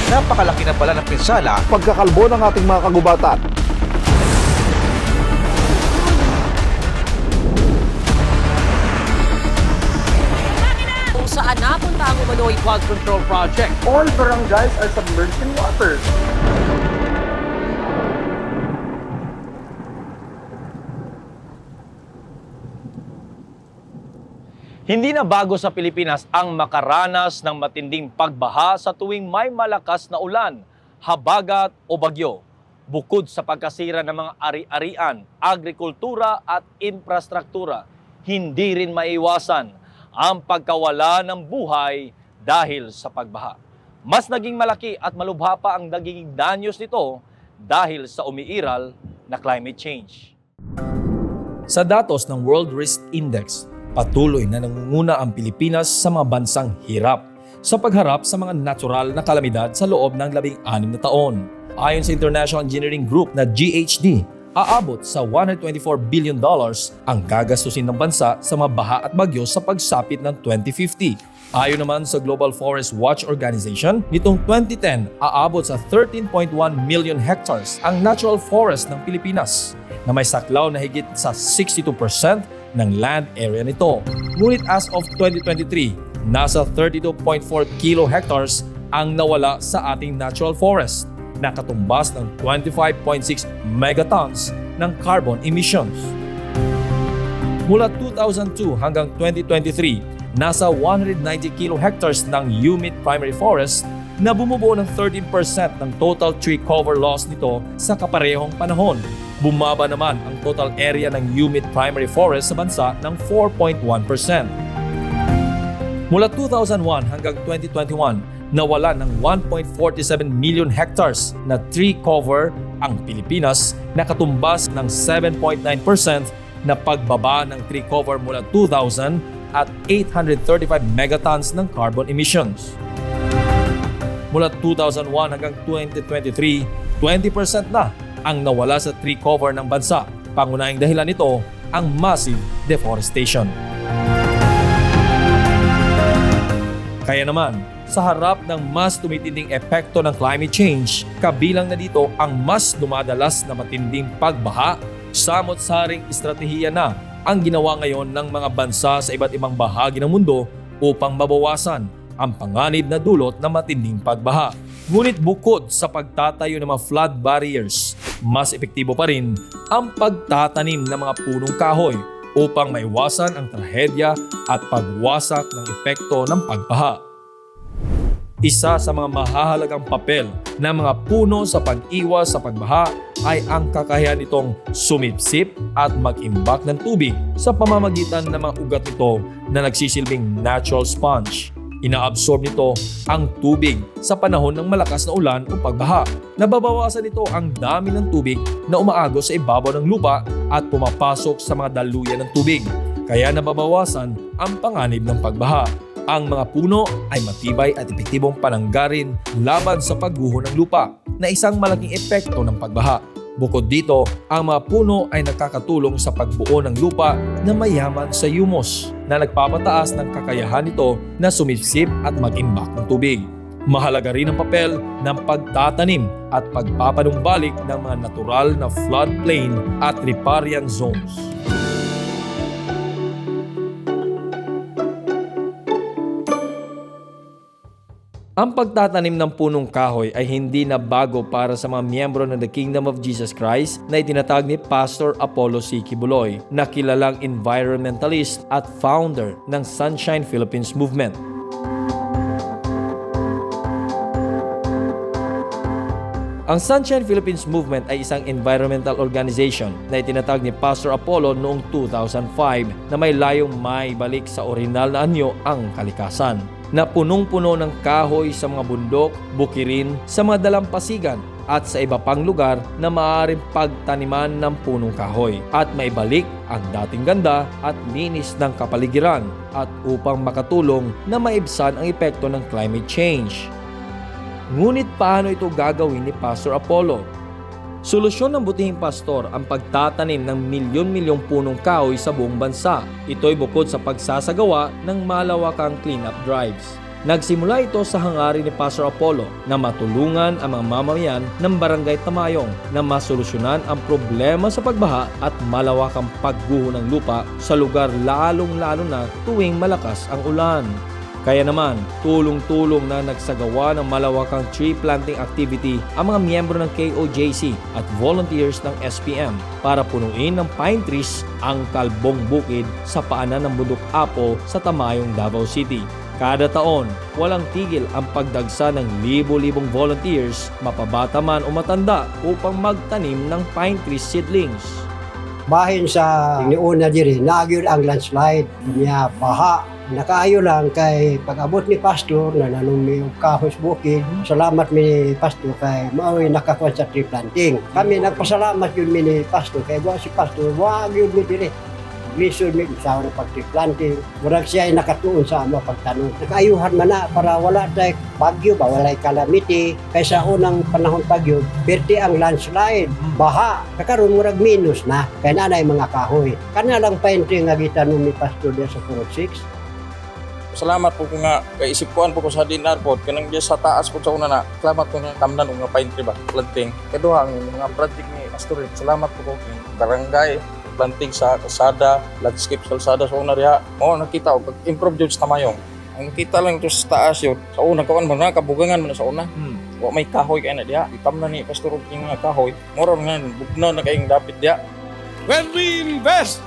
napakalaki na pala ng pinsala pagkakalbo ng ating mga kagubatan. Kung saan napunta ang umano'y flood control project. All barangays are submerged in water. Hindi na bago sa Pilipinas ang makaranas ng matinding pagbaha sa tuwing may malakas na ulan, habagat o bagyo. Bukod sa pagkasira ng mga ari-arian, agrikultura at infrastruktura, hindi rin maiwasan ang pagkawala ng buhay dahil sa pagbaha. Mas naging malaki at malubha pa ang nagiging danyos nito dahil sa umiiral na climate change. Sa datos ng World Risk Index, patuloy na nangunguna ang Pilipinas sa mga bansang hirap sa pagharap sa mga natural na kalamidad sa loob ng 16 na taon. Ayon sa International Engineering Group na GHD, aabot sa $124 billion ang gagastusin ng bansa sa mga baha at bagyo sa pagsapit ng 2050. Ayon naman sa Global Forest Watch Organization, nitong 2010, aabot sa 13.1 million hectares ang natural forest ng Pilipinas na may saklaw na higit sa 62% ng land area nito. Ngunit as of 2023, nasa 32.4 kilo hectares ang nawala sa ating natural forest, na katumbas ng 25.6 megatons ng carbon emissions. Mula 2002 hanggang 2023, nasa 190 kilo hectares ng humid primary forest na bumubuo ng 13% ng total tree cover loss nito sa kaparehong panahon. Bumaba naman ang total area ng humid primary forest sa bansa ng 4.1%. Mula 2001 hanggang 2021, nawala ng 1.47 million hectares na tree cover ang Pilipinas, na katumbas ng 7.9% na pagbaba ng tree cover mula 2000 at 835 megatons ng carbon emissions. Mula 2001 hanggang 2023, 20% na ang nawala sa tree cover ng bansa. Pangunahing dahilan nito ang massive deforestation. Kaya naman, sa harap ng mas tumitinding epekto ng climate change, kabilang na dito ang mas dumadalas na matinding pagbaha, samot-saring estratehiya na ang ginawa ngayon ng mga bansa sa iba't ibang bahagi ng mundo upang mabawasan ang panganib na dulot ng matinding pagbaha. Ngunit bukod sa pagtatayo ng mga flood barriers, mas epektibo pa rin ang pagtatanim ng mga punong kahoy upang maiwasan ang trahedya at pagwasak ng epekto ng pagbaha. Isa sa mga mahahalagang papel ng mga puno sa pag-iwas sa pagbaha ay ang kakayahan nitong sumipsip at mag-imbak ng tubig sa pamamagitan ng mga ugat nito na nagsisilbing natural sponge. Inaabsorb nito ang tubig sa panahon ng malakas na ulan o pagbaha. Nababawasan nito ang dami ng tubig na umaagos sa ibabaw ng lupa at pumapasok sa mga daluyan ng tubig. Kaya nababawasan ang panganib ng pagbaha. Ang mga puno ay matibay at epektibong pananggarin laban sa pagguho ng lupa, na isang malaking epekto ng pagbaha. Bukod dito, ang mga puno ay nakakatulong sa pagbuo ng lupa na mayaman sa humus, na nagpapataas ng kakayahan nito na sumipsip at mag-imbak ng tubig. Mahalaga rin ang papel ng pagtatanim at pagpapanumbalik ng mga natural na floodplain at riparian zones. Ang pagtatanim ng punong kahoy ay hindi na bago para sa mga miyembro ng The Kingdom of Jesus Christ na itinatag ni Pastor Apollo C. Kibuloy, na kilalang environmentalist at founder ng Sunshine Philippines Movement. Ang Sunshine Philippines Movement ay isang environmental organization na itinatag ni Pastor Apollo noong 2005 na may layong maibalik sa orihinal na anyo ang kalikasan, na punong-puno ng kahoy sa mga bundok, bukirin, sa mga dalampasigan at sa iba pang lugar na maaaring pagtaniman ng punong kahoy at maibalik ang dating ganda at linis ng kapaligiran, at upang makatulong na maibsan ang epekto ng climate change. Ngunit paano ito gagawin ni Pastor Apollo? Solusyon ng butihing pastor ang pagtatanim ng milyon-milyong punong kahoy sa buong bansa. Ito'y bukod sa pagsasagawa ng malawakang cleanup drives. Nagsimula ito sa hangarin ni Pastor Apollo na matulungan ang mga mamamayan ng Barangay Tamayong na masolusyonan ang problema sa pagbaha at malawakang pagguho ng lupa sa lugar lalong-lalo na tuwing malakas ang ulan. Kaya naman, tulong-tulong na nagsagawa ng malawakang tree planting activity ang mga miyembro ng KOJC at volunteers ng SPM para punuin ng pine trees ang kalbong bukid sa paanan ng Bundok Apo sa Tamayong, Davao City. Kada taon, walang tigil ang pagdagsa ng libo-libong volunteers, mapabata man o matanda, upang magtanim ng pine tree seedlings. Bahin sa niuna diri, nagyod ang landslide, niya baha. Nakaayo lang kay pag-abot ni Pastor na nanumi og kahos bukid. Salamat mi ni Pastor kay mao'y nakakuha sa tree planting. Kami nagpasalamat yun mi ni Pastor kay buwan si Pastor, wag yun mi diri. Lisod mi sa na pag-tree planting. Murag siya ay nakatuon sa amo pagtanong. Nakaayuhan man na para wala tay bagyo ba, walay calamity. Kaysa unang panahon bagyo, perti ang landslide, baha. Kakaroon murag minus na kay nanay mga kahoy. Kana lang pine tree nga gitanom ni Pastor diya sa 406. Salamat po ko nga kay isipkuan po ko sa dinar po kanang diya sa taas po sa una na. Salamat po nga tamnan nga pine tree ba planting. Kaduha ang mga project ni Pastor. Salamat po ko kay barangay planting sa kalsada, landscape sa kalsada sa una riha. Oo, nakita ko improve jud sa Tamayong. Ang nakita lang ito sa taas yun. Sa una kawan man na kabugangan man sa una. Wa may kahoy kay na diha. Itamnan ni Pastor og mga kahoy. Moro nga bugnaw na kayong dapit diha. When we invest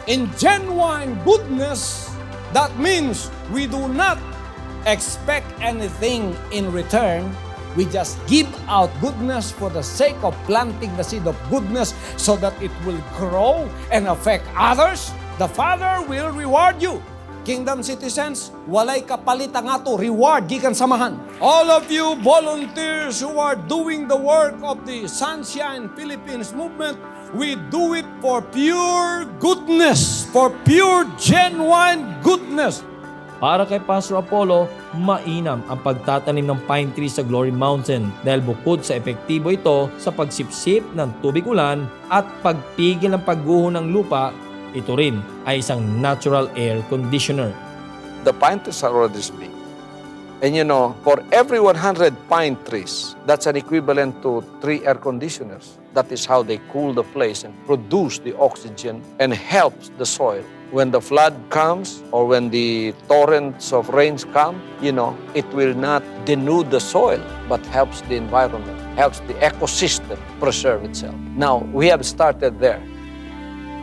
in genuine goodness, that means we do not expect anything in return. We just give out goodness for the sake of planting the seed of goodness so that it will grow and affect others. The Father will reward you. Kingdom citizens, walay kapalit ang ato reward gikan samahan. All of you volunteers who are doing the work of the Sunshine Philippines movement, we do it for pure goodness, for pure genuine goodness. Para kay Pastor Apollo, mainam ang pagtatanim ng pine tree sa Glory Mountain dahil bukod sa epektibo ito sa pagsipsip ng tubig ulan at pagpigil ng pagguho ng lupa, ito rin ay isang natural air conditioner. The pine trees are already big. And you know, for every 100 pine trees, that's an equivalent to 3 air conditioners. That is how they cool the place and produce the oxygen and helps the soil. When the flood comes or when the torrents of rains come, you know, it will not denude the soil but helps the environment, helps the ecosystem preserve itself. Now, we have started there.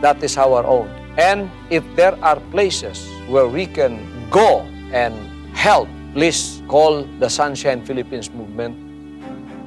That is our own. And if there are places where we can go and help, please call the Sunshine Philippines movement.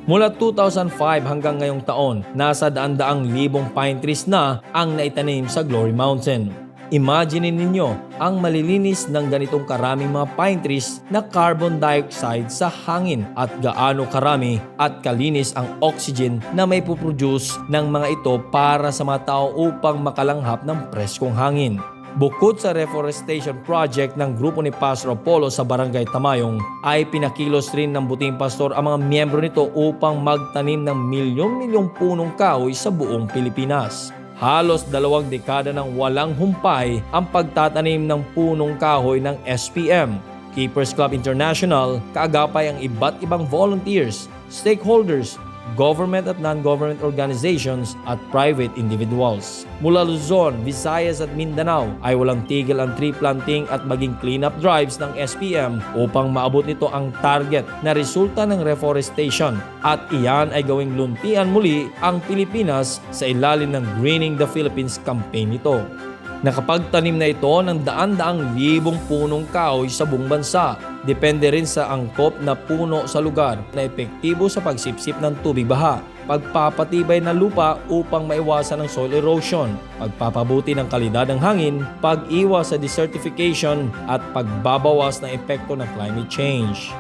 Mula 2005 hanggang ngayong taon, nasa daan-daang libong pine trees na ang naitanim sa Glory Mountain. Imagine ninyo ang malilinis ng ganitong karaming mga pine trees na carbon dioxide sa hangin at gaano karami at kalinis ang oxygen na may puproduce ng mga ito para sa mga tao upang makalanghap ng preskong hangin. Bukod sa reforestation project ng grupo ni Pastor Apollo sa Barangay Tamayong, ay pinakilos rin ng Buting Pastor ang mga miyembro nito upang magtanim ng milyong-milyong punong kahoy sa buong Pilipinas. Halos 2 dekada nang walang humpay ang pagtatanim ng punong kahoy ng SPM. Keepers Club International, kaagapay ang iba't ibang volunteers, stakeholders, government at non-government organizations at private individuals. Mula Luzon, Visayas at Mindanao ay walang tigil ang tree planting at maging cleanup drives ng SPM upang maabot nito ang target na resulta ng reforestation at iyan ay gawing luntian muli ang Pilipinas sa ilalim ng Greening the Philippines campaign nito. Nakapagtanim na ito ng daan-daang libong punong kahoy sa buong bansa. Depende rin sa angkop na puno sa lugar na epektibo sa pagsipsip ng tubig baha, pagpapatibay ng lupa upang maiwasan ang soil erosion, pagpapabuti ng kalidad ng hangin, pag-iwas sa desertification at pagbabawas ng epekto ng climate change.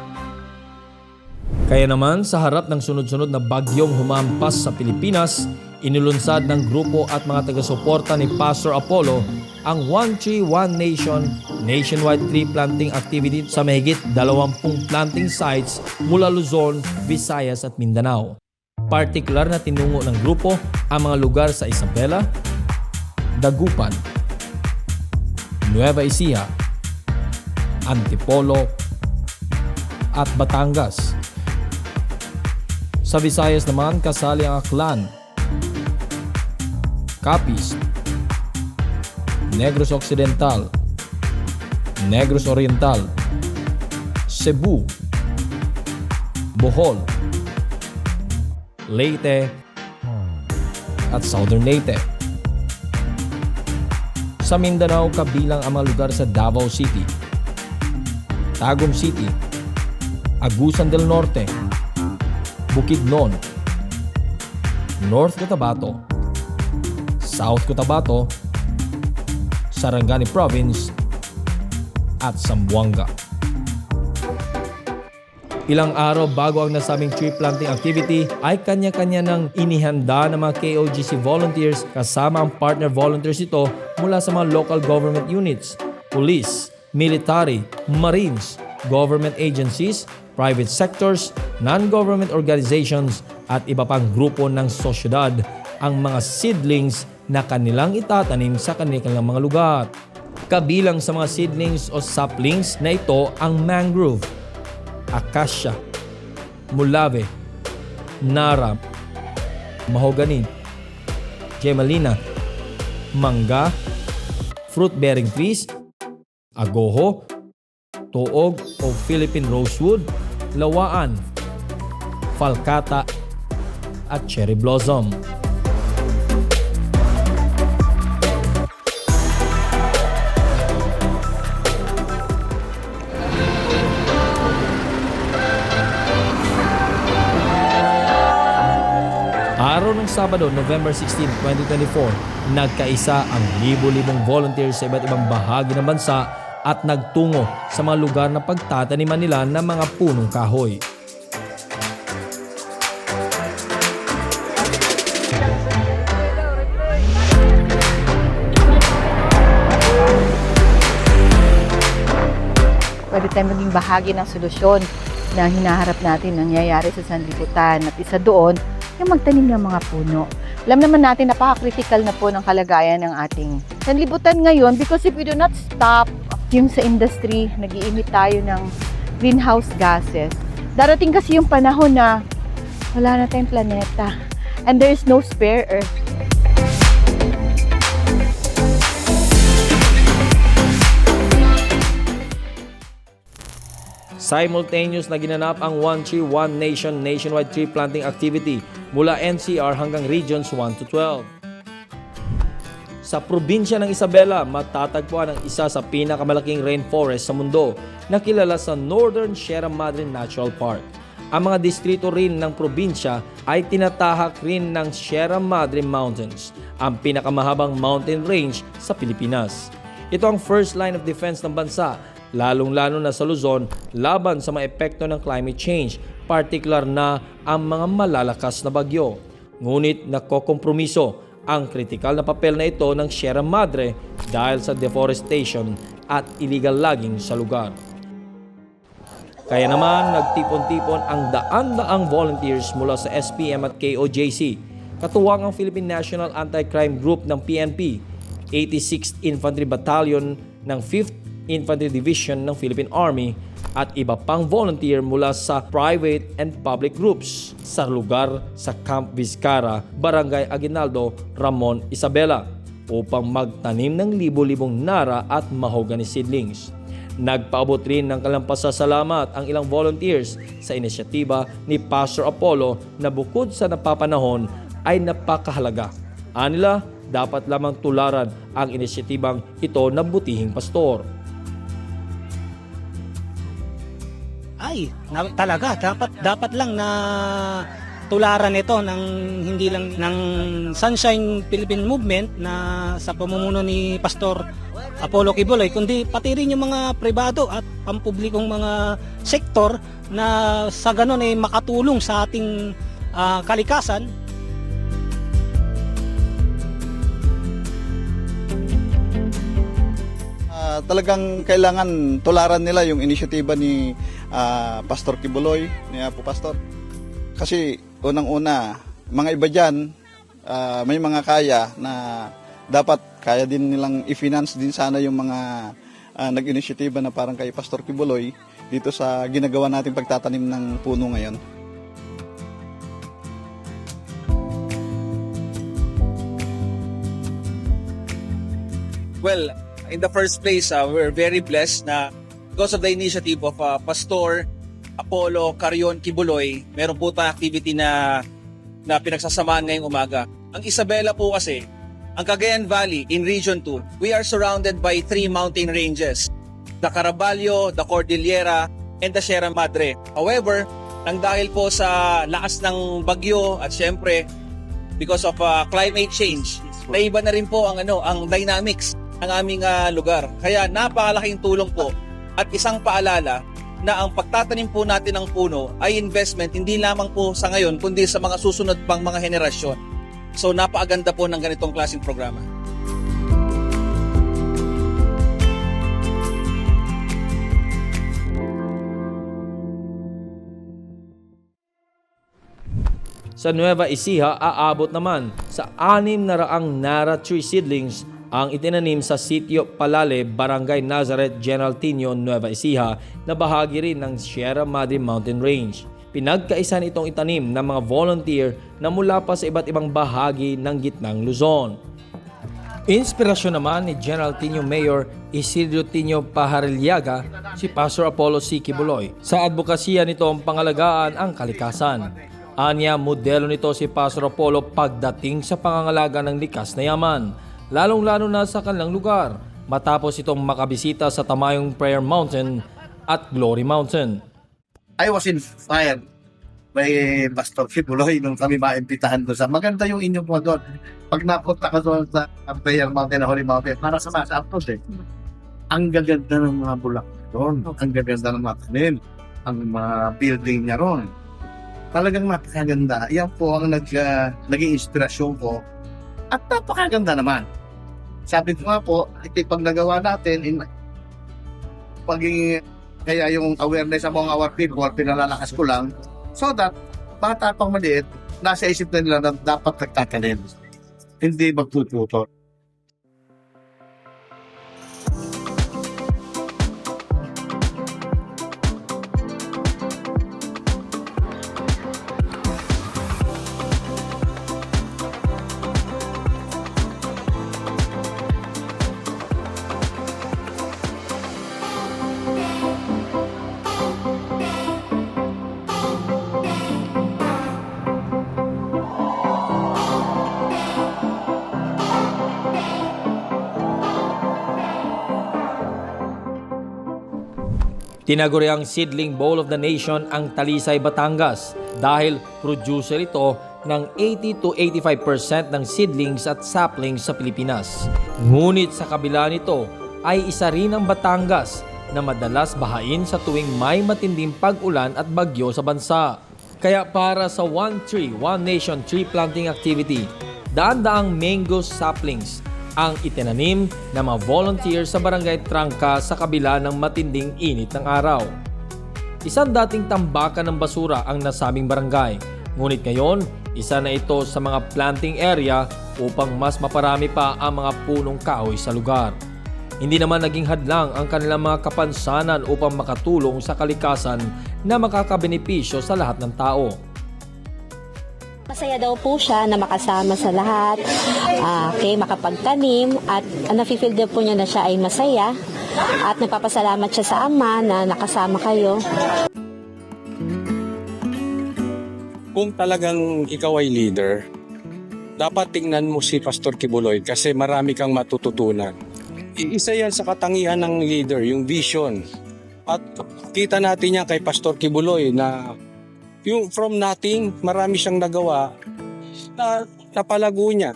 Kaya naman sa harap ng sunod-sunod na bagyong humampas sa Pilipinas, inulunsad ng grupo at mga taga-suporta ni Pastor Apollo ang One Tree, One Nation nationwide tree planting activity sa mahigit 20 planting sites mula Luzon, Visayas at Mindanao. Partikular na tinungo ng grupo ang mga lugar sa Isabela, Dagupan, Nueva Ecija, Antipolo, at Batangas. Sa Visayas naman, kasali ang Aklan, Capiz, Negros Occidental, Negros Oriental, Cebu, Bohol, Leyte, at Southern Leyte. Sa Mindanao, kabilang ang mga lugar sa Davao City, Tagum City, Agusan del Norte, Bukidnon, North Cotabato, South Cotabato, Sarangani Province, at Zamboanga. Ilang araw bago ang nasabing tree planting activity ay kanya-kanya ng inihanda ng mga KOGC volunteers kasama ang partner volunteers ito mula sa mga local government units, police, military, marines, government agencies, private sectors, non-government organizations at iba pang grupo ng sosyedad ang mga seedlings na kanilang itatanim sa kanilang mga lugar. Kabilang sa mga seedlings o saplings na ito ang mangrove, acacia, mulave, nara, mahogany, gemalina, mangga, fruit-bearing trees, agoho, tuog o Philippine rosewood, lawaan, falcata, at cherry blossom. Araw ng Sabado, November 16, 2024, nagkaisa ang libo-libong volunteers sa iba't ibang bahagi ng bansa at nagtungo sa mga lugar na pagtataniman nila ng mga punong kahoy. Pwede tayo maging bahagi ng solusyon na hinaharap natin nangyayari sa sanlibutan. At isa doon, yung magtanim ng mga puno. Alam naman natin, napaka-critical na po ng kalagayan ng ating sanlibutan ngayon because if we do not stop yung sa industry, nag-i-emit tayo ng greenhouse gases. Darating kasi yung panahon na wala na tayong planeta and there is no spare earth. Simultaneous na ginanap ang One Tree, One Nation nationwide tree planting activity mula NCR hanggang Regions 1 to 12. Sa probinsya ng Isabela, matatagpuan ang isa sa pinakamalaking rainforest sa mundo na kilala sa Northern Sierra Madre Natural Park. Ang mga distrito rin ng probinsya ay tinatahak rin ng Sierra Madre Mountains, ang pinakamahabang mountain range sa Pilipinas. Ito ang first line of defense ng bansa, lalong-lalo na sa Luzon laban sa mga epekto ng climate change, partikular na ang mga malalakas na bagyo. Ngunit nakokompromiso ang kritikal na papel na ito ng Sierra Madre dahil sa deforestation at illegal logging sa lugar. Kaya naman nagtipon-tipon ang daan-daang volunteers mula sa SPM at KOJC, katuwang ang Philippine National Anti-Crime Group ng PNP, 86th Infantry Battalion ng 5th Infantry Division ng Philippine Army at iba pang volunteer mula sa private and public groups sa lugar sa Camp Vizcara, Barangay Aguinaldo, Ramon, Isabela upang magtanim ng libo-libong nara at mahogany seedlings. Nagpaabot rin ng kalampasasalamat ang ilang volunteers sa inisyatiba ni Pastor Apollo na bukod sa napapanahon ay napakahalaga. Anila, dapat lamang tularan ang inisyatibang ito ng butihing pastor. Talaga dapat lang na tularan ito ng hindi lang ng Sunshine Philippine Movement na sa pamumuno ni Pastor Apollo Kibuloy, kundi pati rin yung mga pribado at pampublikong mga sektor na sa ganon ay makatulong sa ating kalikasan. Talagang kailangan tularan nila yung inisyatiba ni Pastor Kibuloy, ni Apo Pastor. Kasi unang-una, mga iba dyan, may mga kaya na dapat kaya din nilang i-finance din sana yung mga nag-inisyatiba na parang kay Pastor Kibuloy. dito sa ginagawa nating pagtatanim ng puno ngayon. Well, in the first place, we're very blessed na because of the initiative of Pastor Apollo Carion Kibuloy, meron po tayong activity na pinagsasamaan ngayong umaga. Ang Isabela po kasi, ang Cagayan Valley in Region 2, we are surrounded by 3 mountain ranges. The Caraballo, the Cordillera, and the Sierra Madre. However, nang dahil po sa lakas ng bagyo at syempre because of climate change, naiba na rin po ang dynamics ng aming lugar. Kaya napakalaking tulong po at isang paalala na ang pagtatanim po natin ng puno ay investment hindi lamang po sa ngayon kundi sa mga susunod pang mga henerasyon. So napakaganda po ng ganitong klaseng programa. Sa Nueva Ecija, aabot naman sa 600 Nara tree seedlings ang itinanim sa Sitio Palale, Barangay Nazareth, General Tino, Nueva Ecija na bahagi rin ng Sierra Madre Mountain Range. Pinagkaisan itong itanim ng mga volunteer na mula pa sa iba't ibang bahagi ng gitnang Luzon. Inspirasyon naman ni General Tino Mayor Isidro Tino Pajarilyaga si Pastor Apollo C. Kibuloy. Sa advokasya nito ang pangalagaan ang kalikasan. Anya, modelo nito si Pastor Apollo pagdating sa pangangalaga ng likas na yaman, lalong-lalo na sa kanilang lugar, matapos itong makabisita sa Tamayong Prayer Mountain at Glory Mountain. I was inspired by Pastor Kibuloy nung kami maimbitahan doon sa maganda yung inyong po doon. Pag napunta ka doon sa Prayer Mountain na Holy Mountain, para sa mga aptos ang gaganda ng mga bulak doon, ang gaganda ng mga tanim, ang mga building niya ron. Talagang napakaganda. Yan po ang naging inspirasyon ko. At napakaganda naman. Sabi ko nga po, pag nagawa natin, kaya yung awareness sa mga our people, pinalalakas ko lang, so that, bata pang maliit, nasa isip na nila na dapat nagtatanim. Hindi magtututo. Tinaguriang Seedling Bowl of the Nation ang Talisay, Batangas dahil producer ito ng 80 to 85% ng seedlings at saplings sa Pilipinas. Ngunit sa kabila nito ay isa rin ang Batangas na madalas bahain sa tuwing may matinding pag-ulan at bagyo sa bansa. Kaya para sa One Tree, One Nation tree planting activity, daan-daang mango saplings ang itinanim ng mga volunteer sa Barangay Trangka sa kabila ng matinding init ng araw. Isang dating tambakan ng basura ang nasabing barangay, ngunit ngayon, isa na ito sa mga planting area upang mas maparami pa ang mga punong kahoy sa lugar. Hindi naman naging hadlang ang kanilang mga kapansanan upang makatulong sa kalikasan na makakabenepisyo sa lahat ng tao. Masaya daw po siya na makasama sa lahat, makapagtanim at nafe-feel daw po niya na siya ay masaya at nagpapasalamat siya sa Ama na nakasama kayo. Kung talagang ikaw ay leader, dapat tingnan mo si Pastor Kibuloy kasi marami kang matututunan. Isa yan sa katangian ng leader, yung vision. At kita natin yan kay Pastor Kibuloy na yung from nothing, marami siyang nagawa na napalago niya,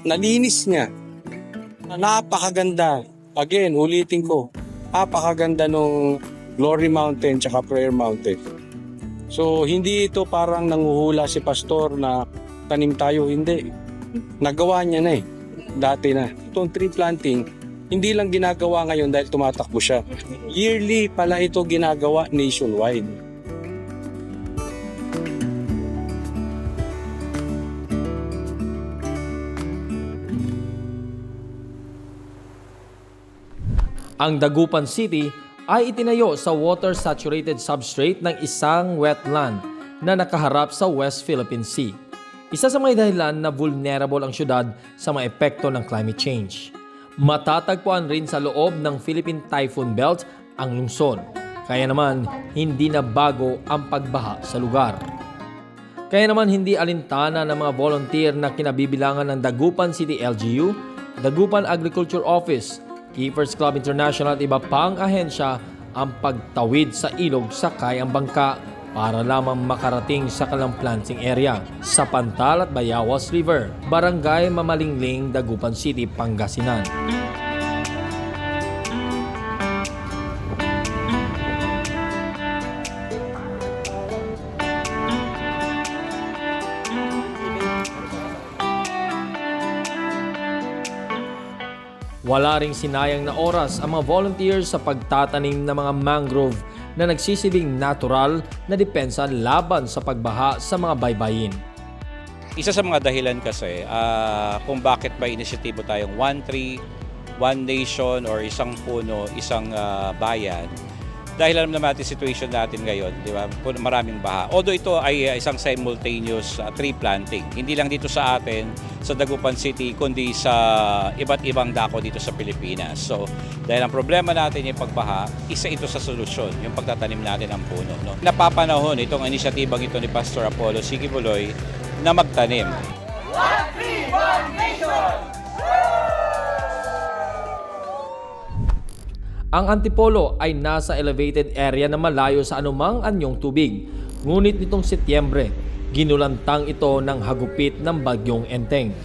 nalinis niya, napakaganda. Again, ulitin ko, napakaganda nung Glory Mountain tsaka Prayer Mountain. So, hindi ito parang nanguhula si Pastor na tanim tayo, hindi. Nagawa niya na dati na. Itong tree planting, hindi lang ginagawa ngayon dahil tumatakbo siya. Yearly pala ito ginagawa nationwide. Ang Dagupan City ay itinayo sa water-saturated substrate ng isang wetland na nakaharap sa West Philippine Sea. Isa sa mga dahilan na vulnerable ang syudad sa mga epekto ng climate change. Matatagpuan rin sa loob ng Philippine Typhoon Belt ang lungsod. Kaya naman, hindi na bago ang pagbaha sa lugar. Kaya naman hindi alintana ng mga volunteer na kinabibilangan ng Dagupan City LGU, Dagupan Agriculture Office, Keepers Club International at iba pang ahensya ang pagtawid sa ilog sakay ang bangka para lamang makarating sa kanilang planting area sa Pantal at Bayawas River, Barangay Mamalingling, Dagupan City, Pangasinan. Wala ring sinayang na oras ang mga volunteers sa pagtatanim ng mga mangrove na nagsisilbing natural na depensa laban sa pagbaha sa mga baybayin. Isa sa mga dahilan kasi kung bakit ba inisyatibo tayong One Tree, One Nation or isang puno, isang bayan. Dahil alam naman natin situation natin ngayon, di ba? Maraming baha. Although ito ay isang simultaneous tree planting. Hindi lang dito sa atin, sa Dagupan City, kundi sa iba't ibang dako dito sa Pilipinas. So, dahil ang problema natin yung pagbaha, isa ito sa solusyon, yung pagtatanim natin ng puno. No? Napapanahon itong inisyatibang ito ni Pastor Apollo Kibuloy na magtanim. One Tree, One Nation! Ang Antipolo ay nasa elevated area na malayo sa anumang anyong tubig. Ngunit nitong Setyembre, ginulantang ito ng hagupit ng bagyong Enteng.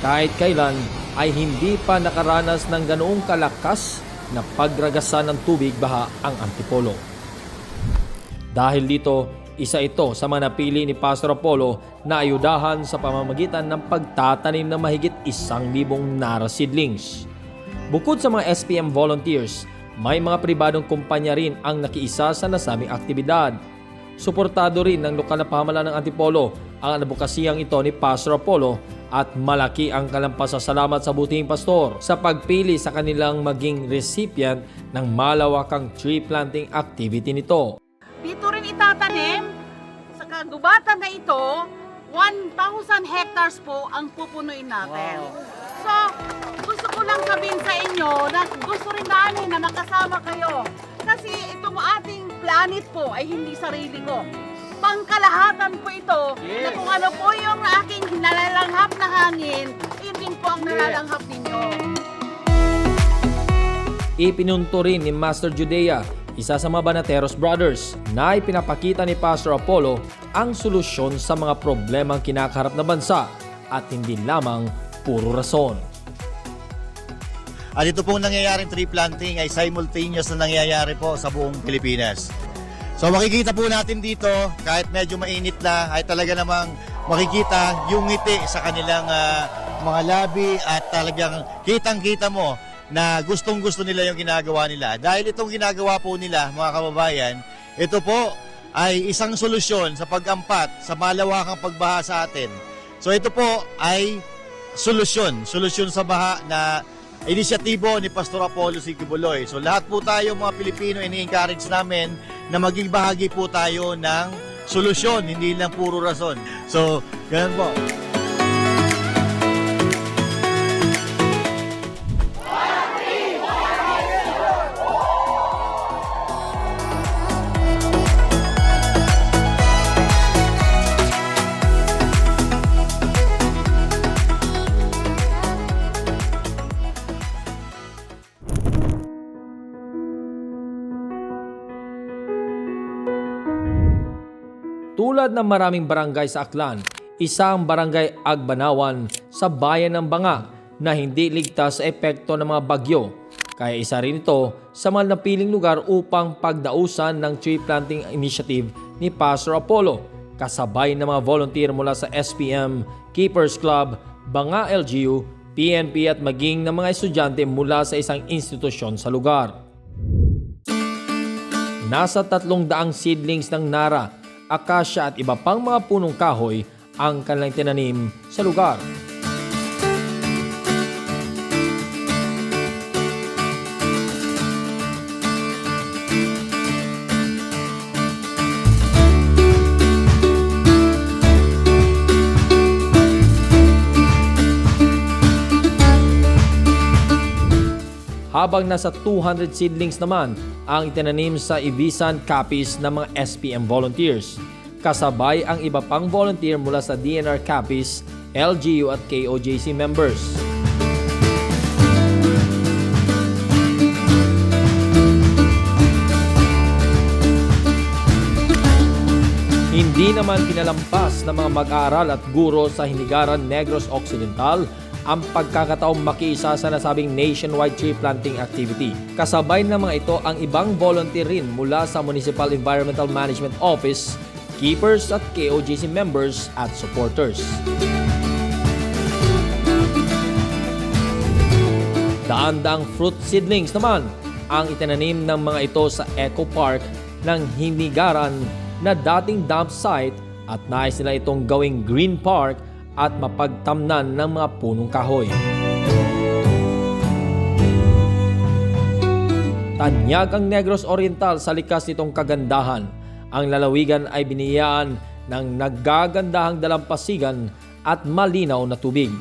Kahit kailan ay hindi pa nakaranas ng ganoong kalakas na pagragasan ng tubig baha ang Antipolo. Dahil dito, isa ito sa mga napili ni Pastor Apollo na ayudahan sa pamamagitan ng pagtatanim ng mahigit 1,000 nara seedlings. Bukod sa mga SPM volunteers, may mga pribadong kumpanya rin ang nakiisa sa nasabing aktibidad. Suportado rin ng lokal na pamahalaan ng Antipolo ang advokasiyang ito ni Pastor Apollo at malaki ang kanilang pasasalamat sa butihing pastor sa pagpili sa kanilang maging recipient ng malawakang tree planting activity nito. Dito rin itatanim sa kagubatan na ito, 1,000 hectares po ang pupunuin natin. So, gusto ko lang sabihin sa inyo na gusto rin namin na makasama kayo. Kasi itong ating planet po ay hindi sarili ko. Pangkalahatan po ito na kung ano po yung aking nalalanghap na hangin, yun din po ang nalalanghap ninyo. Ipinunto rin ni Master Judea, isa sa mga Banateros Brothers, na ipinapakita ni Pastor Apollo ang solusyon sa mga problemang kinakaharap na bansa at hindi lamang puro rason. At ito pong nangyayaring tree planting ay simultaneous na nangyayari po sa buong Pilipinas. So makikita po natin dito, kahit medyo mainit na, ay talaga namang makikita yung ngiti sa kanilang mga labi at talagang kitang-kita mo na gustong-gusto nila yung ginagawa nila. Dahil itong ginagawa po nila, mga kababayan, ito po ay isang solusyon sa pag-ampat sa malawakang pagbaha sa atin. So ito po ay solusyon sa baha na inisyatibo ni Pastor Apollo Kibuloy. So lahat po tayo mga Pilipino, ini-encourage namin na maging bahagi po tayo ng solusyon, hindi lang puro rason. So, ganun po. Tulad ng maraming barangay sa Aklan, isang barangay Agbanawan sa bayan ng Banga na hindi ligtas sa epekto ng mga bagyo. Kaya isa rin ito sa mga napiling lugar upang pagdausan ng tree planting initiative ni Pastor Apollo, kasabay ng mga volunteer mula sa SPM, Keepers Club, Banga LGU, PNP at maging ng mga estudyante mula sa isang institusyon sa lugar. Nasa 300 seedlings ng nara, akasya at iba pang mga punong kahoy ang kanilang tinanim sa lugar. habang nasa 200 seedlings naman ang itinanim sa Ibisan Capiz ng mga SPM volunteers. Kasabay ang iba pang volunteer mula sa DNR Capiz, LGU at KOJC members. Hindi naman pinalampas ng mga mag-aaral at guro sa Hinigaran, Negros Occidental ang pagkakataong makiisa sa nasabing nationwide tree planting activity. Kasabay ng mga ito ang ibang volunteer rin mula sa Municipal Environmental Management Office, keepers at KOJC members at supporters. Daan-daang fruit seedlings naman ang itinanim ng mga ito sa Eco Park ng Hinigaran na dating dump site at nais nila itong gawing green park at mapagtamnan ng mga punong kahoy. Tanyag ang Negros Oriental sa likas nitong kagandahan. Ang lalawigan ay biniyaan ng naggagandahang dalampasigan at malinaw na tubig.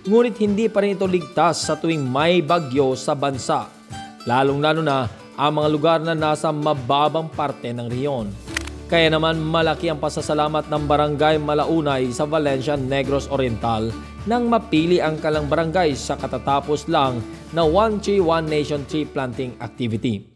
Ngunit hindi pa rin ito ligtas sa tuwing may bagyo sa bansa, lalong-lalo na ang mga lugar na nasa mababang parte ng rehiyon. Kaya naman malaki ang pasasalamat ng Barangay Malaunay sa Valencia, Negros Oriental nang mapili ang kalang barangay sa katatapos lang na One Tree, One Nation tree planting activity.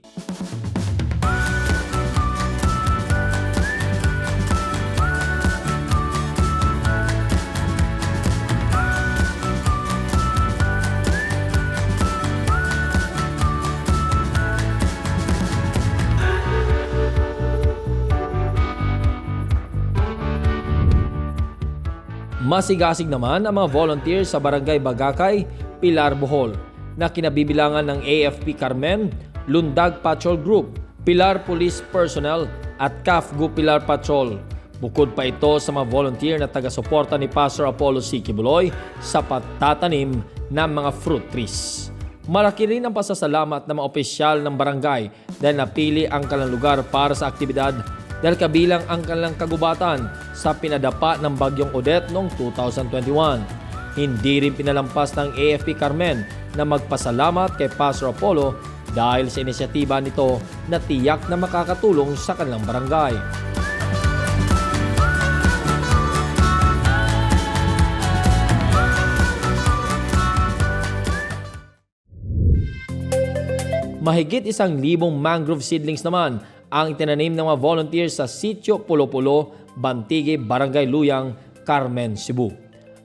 Masigasig naman ang mga volunteers sa Barangay Bagakay, Pilar, Bohol na kinabibilangan ng AFP Carmen, Lundag Patrol Group, Pilar Police Personnel at CAFGU Pilar Patrol. Bukod pa ito sa mga volunteer na taga-suporta ni Pastor Apollo C. Kibuloy sa pagtatanim ng mga fruit trees. Malaki rin ang pasasalamat ng mga opisyal ng barangay dahil napili ang kalang lugar para sa aktibidad dahil kabilang ang kanilang kagubatan sa pinadapa ng Bagyong Odette noong 2021. Hindi rin pinalampas ng AFP Carmen na magpasalamat kay Pastor Apollo dahil sa inisyatiba nito na tiyak na makakatulong sa kanilang barangay. Mahigit 1,000 mangrove seedlings naman ang itinanim ng mga volunteers sa Sitio Pulo-Pulo, Bantige, Barangay Luyang, Carmen, Cebu.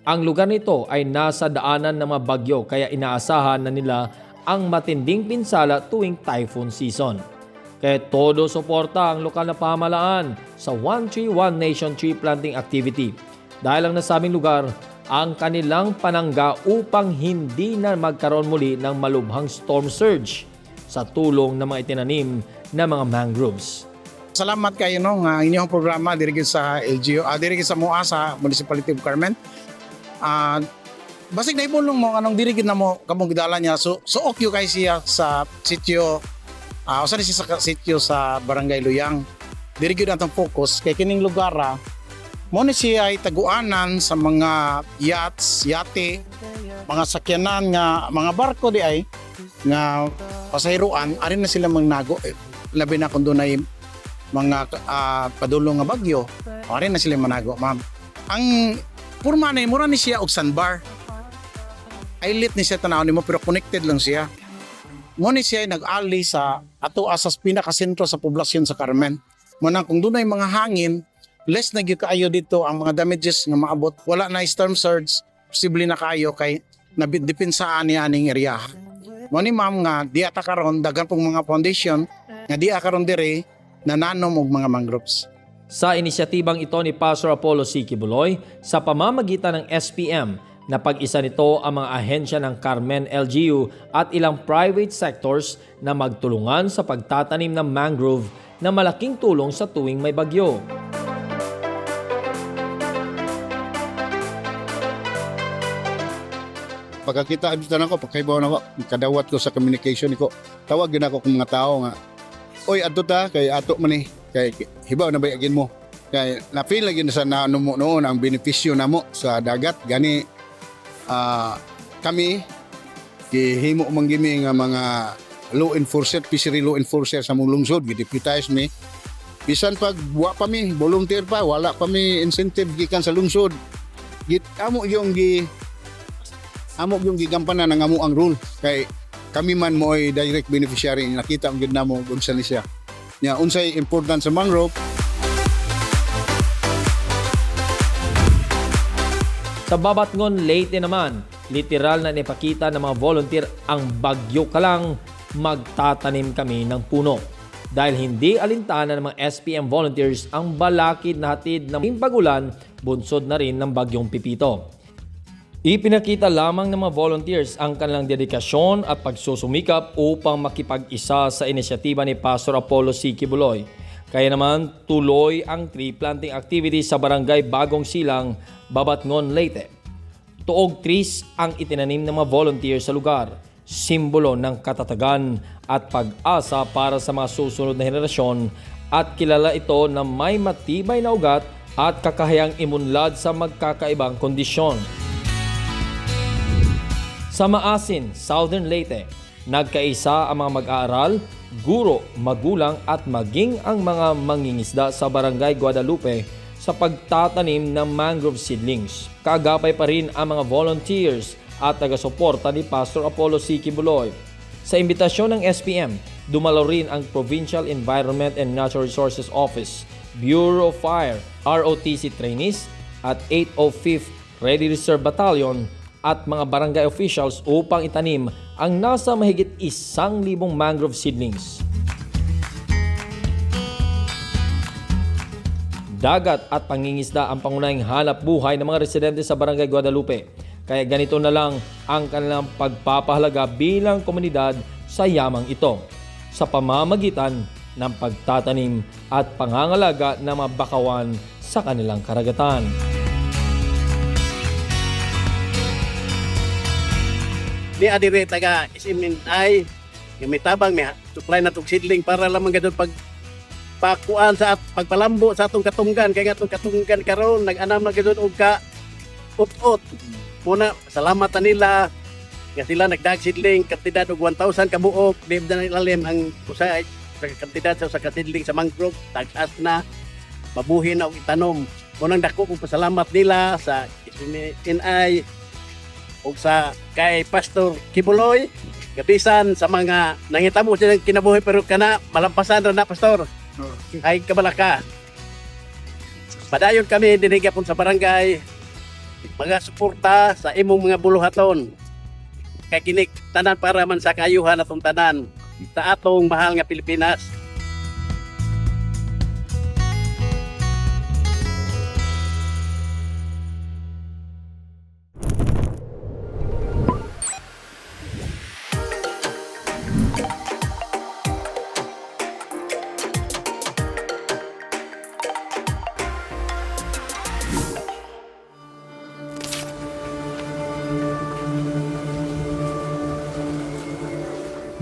Ang lugar nito ay nasa daanan ng mga bagyo kaya inaasahan na nila ang matinding pinsala tuwing typhoon season. Kaya todo suporta ang lokal na pamahalaan sa One Tree, One Nation tree planting activity. Dahil ang nasabing lugar ang kanilang panangga upang hindi na magkaroon muli ng malubhang storm surge sa tulong ng mga itinanim na mga mangroves. Salamat kayo ng inyong programa diri sa LGU, diri sa MOA sa Municipality of Carmen. Basig na ibulong mo anong diri na mo kamong gidala niya. So okyo kay siya sa sitio usa siya sa sitio sa Barangay Luyang. Diri gyud atong focus kay kining lugar mo ni siya ay taguanan sa mga yachts, yate, mga sakyanan nga mga barko di ay nga pasahiruan arin na sila mangnago labi na kung doon ay mga padulong nga bagyo arin na sila manago ma'am. Ang purma na mura ni siya og sandbar ay lit ni siya tanaw nimo pero connected lang siya mo ni siya nag-ali sa ato asas pinakasentro sa poblasyon sa Carmen mo nang kung doon ay mga hangin less na gyud kaayo dito ang mga damages nga maabot wala na storm surge posible na kaayo kay nabidepensaan ni aning area. Mo ni ma'am nga di ata karon daghan pong mga foundation nga di karon dire nananom og mga mangroves. Sa inisyatibang ito ni Pastor Apollo C. Kibuloy sa pamamagitan ng SPM na pag-isa nito ang mga ahensya ng Carmen LGU at ilang private sectors na magtulungan sa pagtatanim ng mangrove na malaking tulong sa tuwing may bagyo. Pagkakita abitan ako, pagkaibaw na ako, kadawat ko sa communication ko, tawag din ako kung mga tao nga, oy, ato ta, kay ato man eh, kay hibaw na bayagin mo. Kay na-feel lagi na sa naano mo noon ang benepisyo na mo sa dagat, gani kami, himo manggimi nga mga law enforcer, fishery law enforcer sa mong lungsod, gideputize mi. Bisan pag wa pa mi, volunteer pa, wala pa mi incentive gikan sa lungsod. Amo yung gigampanan ng amo ang rule. Kay kami man mo ay direct beneficiary, nakita ang gid namo unsa ni siya. Nya unsay important sa mangrove. Sa Babatngon, Leyte naman, literal na ipakita ng mga volunteer ang bagyo ka lang, magtatanim kami ng puno. Dahil hindi alintana ng mga SPM volunteers ang balakid na hatid ng pagulan, bunsod na rin ng bagyong Pipito. Ipinakita lamang ng mga volunteers ang kanilang dedikasyon at pagsusumikap upang makipag-isa sa inisyatiba ni Pastor Apollo C. Kibuloy. Kaya naman tuloy ang tree planting activity sa Barangay Bagong Silang, Babatngon, Leyte. Tuog trees ang itinanim ng mga volunteers sa lugar, simbolo ng katatagan at pag-asa para sa mga susunod na henerasyon at kilala ito na may matibay na ugat at kakahayang imunlad sa magkakaibang kondisyon. Sa Maasin, Southern Leyte, nagkaisa ang mga mag-aaral, guro, magulang at maging ang mga mangingisda sa Barangay Guadalupe sa pagtatanim ng mangrove seedlings. Kagapay pa rin ang mga volunteers at taga-suporta ni Pastor Apollo C. Kibuloy. Sa imbitasyon ng SPM, dumalo rin ang Provincial Environment and Natural Resources Office, Bureau of Fire, ROTC trainees at 805th Ready Reserve Battalion at mga barangay officials upang itanim ang nasa mahigit 1,000 mangrove seedlings. Dagat at pangingisda ang pangunahing hanap buhay ng mga residente sa Barangay Guadalupe. Kaya ganito na lang ang kanilang pagpapahalaga bilang komunidad sa yamang ito sa pamamagitan ng pagtatanim at pangangalaga ng mga bakawan sa kanilang karagatan. Ni adire taga isimin ay yung may tabang may supply na tong seedling para lamang gadon pag pakuan sa pagpalambo sa atong katunggan kay atong katunggan karon nag-anam na gadon og ka ut-ut. Muna salamat ta nila nga sila nagdag seedling kantidad og 1,000 ka buok dib na ilalim ang usa kantidad sa seedling sa mangrove tag-as na mabuhi na og itanom. Unang dako kong pasalamat nila sa SMNI o sa kay Pastor Kibuloy, gabisan sa mga nangitabo silang kinabuhi pero kana malampasan ra na Pastor. Ay kabalaka. Padayon kami dinigapon sa barangay mga suporta sa imong mga buluhaton. Kay kini tanan para man sa kayuhan atong tanan sa atong mahal nga Pilipinas.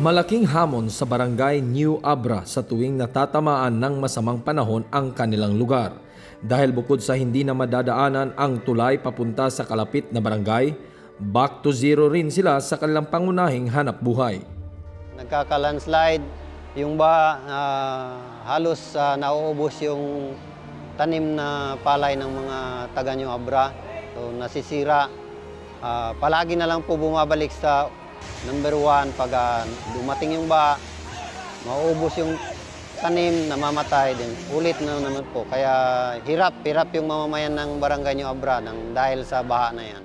Malaking hamon sa Barangay New Abra sa tuwing natatamaan ng masamang panahon ang kanilang lugar. Dahil bukod sa hindi na madadaanan ang tulay papunta sa kalapit na barangay, back to zero rin sila sa kanilang pangunahing hanap buhay. Nagkaka-landslide, yung halos nauubos yung tanim na palay ng mga taga New Abra. So, nasisira. Palagi na lang po bumabalik sa number 1, pag dumating yung mauubos yung tanim, namamatay din. Ulit na naman po. Kaya hirap yung mamamayan ng Barangay New Abra dahil sa baha na yan.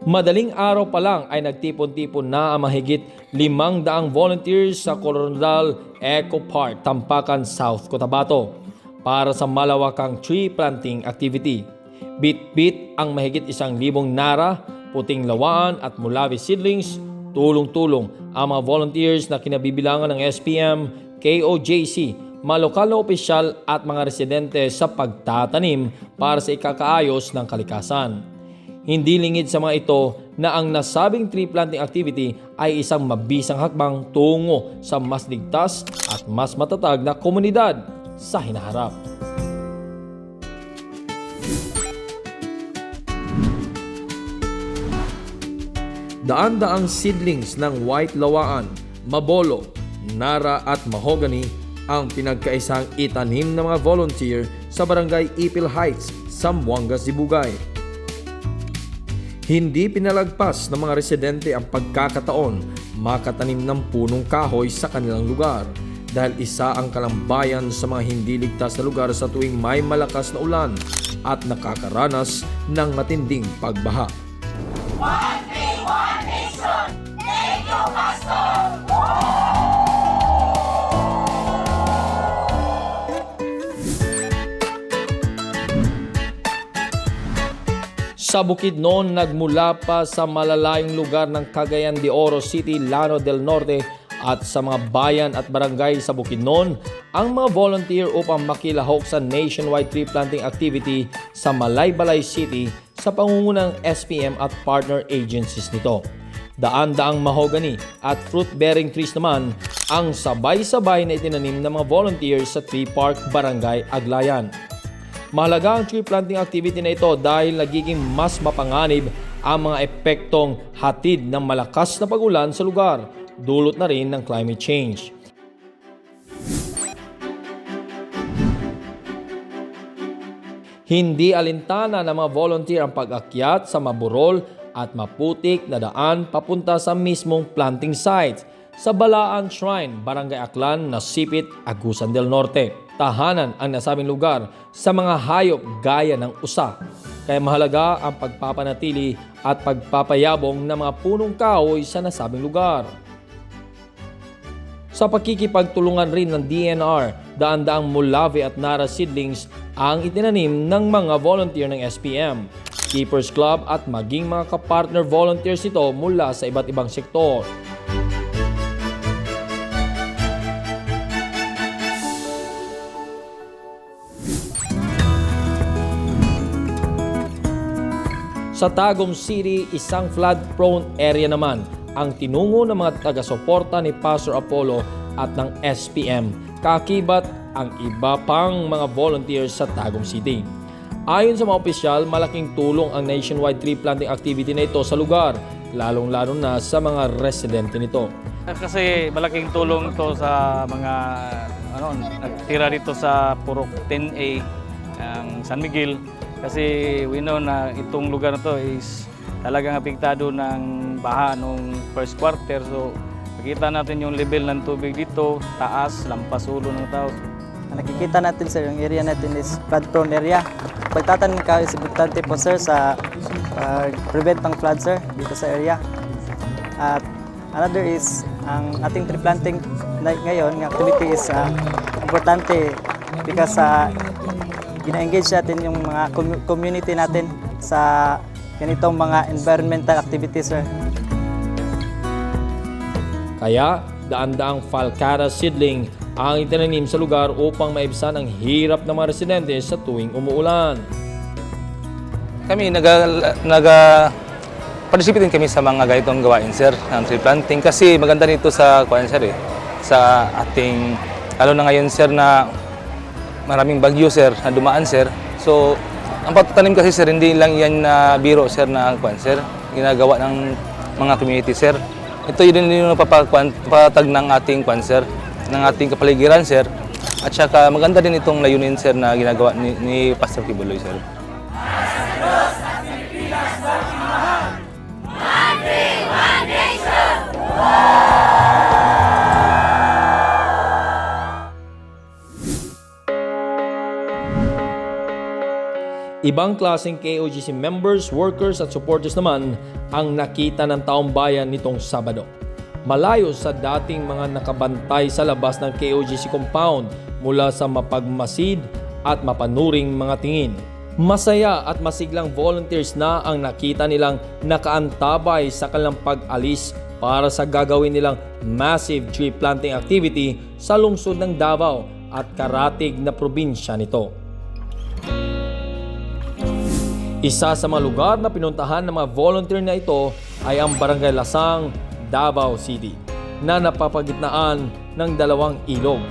Madaling araw pa lang ay nagtipon-tipon na ang mahigit 500 volunteers sa Coronadal Eco Park, Tampakan, South Cotabato para sa malawakang tree planting activity. Bit-bit ang mahigit 1,000 nara, puting lawaan at mulawi seedlings. Tulong-tulong ang mga volunteers na kinabibilangan ng SPM, KOJC, mga lokal na opisyal at mga residente sa pagtatanim para sa ikakaayos ng kalikasan. Hindi lingid sa mga ito na ang nasabing tree planting activity ay isang mabisang hakbang tungo sa mas ligtas at mas matatag na komunidad sa hinaharap. Daan-daang seedlings ng white lawaan, mabolo, nara at mahogany ang pinagkaisang itanim ng mga volunteer sa Barangay Ipil Heights, Zamboanga, Sibugay. Hindi pinalagpas ng mga residente ang pagkakataon makatanim ng punong kahoy sa kanilang lugar dahil isa ang kalambayan sa mga hindi ligtas na lugar sa tuwing may malakas na ulan at nakakaranas ng matinding pagbaha. One Day, One Nation! Thank you, Pastor! Sa Bukidnon, nagmula pa sa malalayong lugar ng Cagayan de Oro City, Llano del Norte at sa mga bayan at barangay sa Bukidnon ang mga volunteer upang makilahok sa nationwide tree planting activity sa Malaybalay City sa pangungunang SPM at partner agencies nito. Daan-daang mahogany at fruit-bearing trees naman ang sabay-sabay na itinanim ng mga volunteers sa Tree Park, Barangay Aglayan. Mahalaga ang tree planting activity na ito dahil nagiging mas mapanganib ang mga epektong hatid ng malakas na pag-ulan sa lugar, dulot na rin ng climate change. Hindi alintana ng mga volunteer ang pag-akyat sa maburol at maputik na daan papunta sa mismong planting site sa Balaan Shrine, Barangay Aklan, Nasipit, Agusan del Norte. Tahanan ang nasabing lugar sa mga hayop gaya ng usa. Kaya mahalaga ang pagpapanatili at pagpapayabong ng mga punong kahoy sa nasabing lugar. Sa pakikipagtulungan rin ng DNR, daan-daang mulave at nara seedlings ang itinanim ng mga volunteer ng SPM, Keepers Club at maging mga kapartner volunteers ito mula sa iba't ibang sektor. Sa Tagum City, isang flood-prone area naman ang tinungo ng mga taga-suporta ni Pastor Apollo at ng SPM, kaakibat ang iba pang mga volunteers sa Tagum City. Ayon sa mga opisyal, malaking tulong ang nationwide tree planting activity na ito sa lugar, lalong-lalo na sa mga residente nito. Kasi malaking tulong ito sa mga nagtira dito sa Purok 10A, ang San Miguel. Kasi we know na itong lugar na to is talagang apektado ng baha noong first quarter. So makita natin yung level ng tubig dito, taas, lampas ulo ng tao. Nakikita natin sir, yung area natin is flood prone area. Pagtatanim ka is importante po sir sa prevent ng flood sir dito sa area. At another is ang ating tree planting ngayon, ng activity is importante because gina-engage natin yung mga community natin sa ganitong mga environmental activities, sir. Kaya, daan-daang falcara seedling ang itinanim sa lugar upang maibsan ang hirap ng mga residente sa tuwing umuulan. Kami participate din kami sa mga ganitong gawain, sir, ng tree planting kasi maganda nito sa sir, sa ating, lalo na ngayon, sir, na maraming bagyo, sir, na dumaan, sir. So, ang pagtatanim kasi, sir, hindi lang yan na biro, sir, na sir, ginagawa ng mga community, sir. Ito yun yung papatag ng ating sir, ng ating kapaligiran, sir. At saka maganda din itong layunin, sir, na ginagawa ni Pastor Kibuloy, sir. Ibang klaseng KOGC members, workers at supporters naman ang nakita ng taong bayan nitong Sabado. Malayo sa dating mga nakabantay sa labas ng KOGC compound mula sa mapagmasid at mapanuring mga tingin. Masaya at masiglang volunteers na ang nakita nilang nakaantabay sa kanilang pag-alis para sa gagawin nilang massive tree planting activity sa lungsod ng Davao at karatig na probinsya nito. Isa sa mga lugar na pinuntahan ng mga volunteer na ito ay ang Barangay Lasang, Davao City, na napapagitnaan ng dalawang ilog.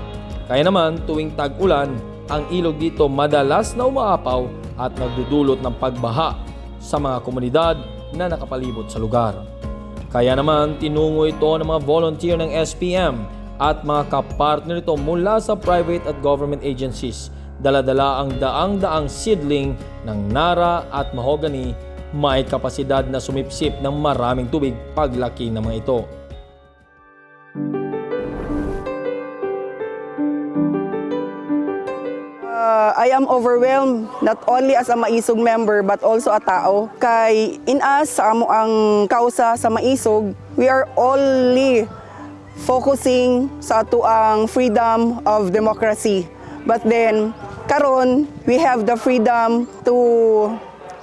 Kaya naman tuwing tag-ulan, ang ilog dito madalas na umaapaw at nagdudulot ng pagbaha sa mga komunidad na nakapalibot sa lugar. Kaya naman tinungo ito ng mga volunteer ng SPM at mga kapartner nito mula sa private at government agencies. Dala-dala ang daang-daang seedling ng nara at mahogany, may kapasidad na sumipsip ng maraming tubig paglaki ng mga ito. I am overwhelmed not only as a Maisog member but also a tao. Kay in us, sa amo ang kausa sa Maisog, we are only focusing sa ato ang freedom of democracy. But then, karon we have the freedom to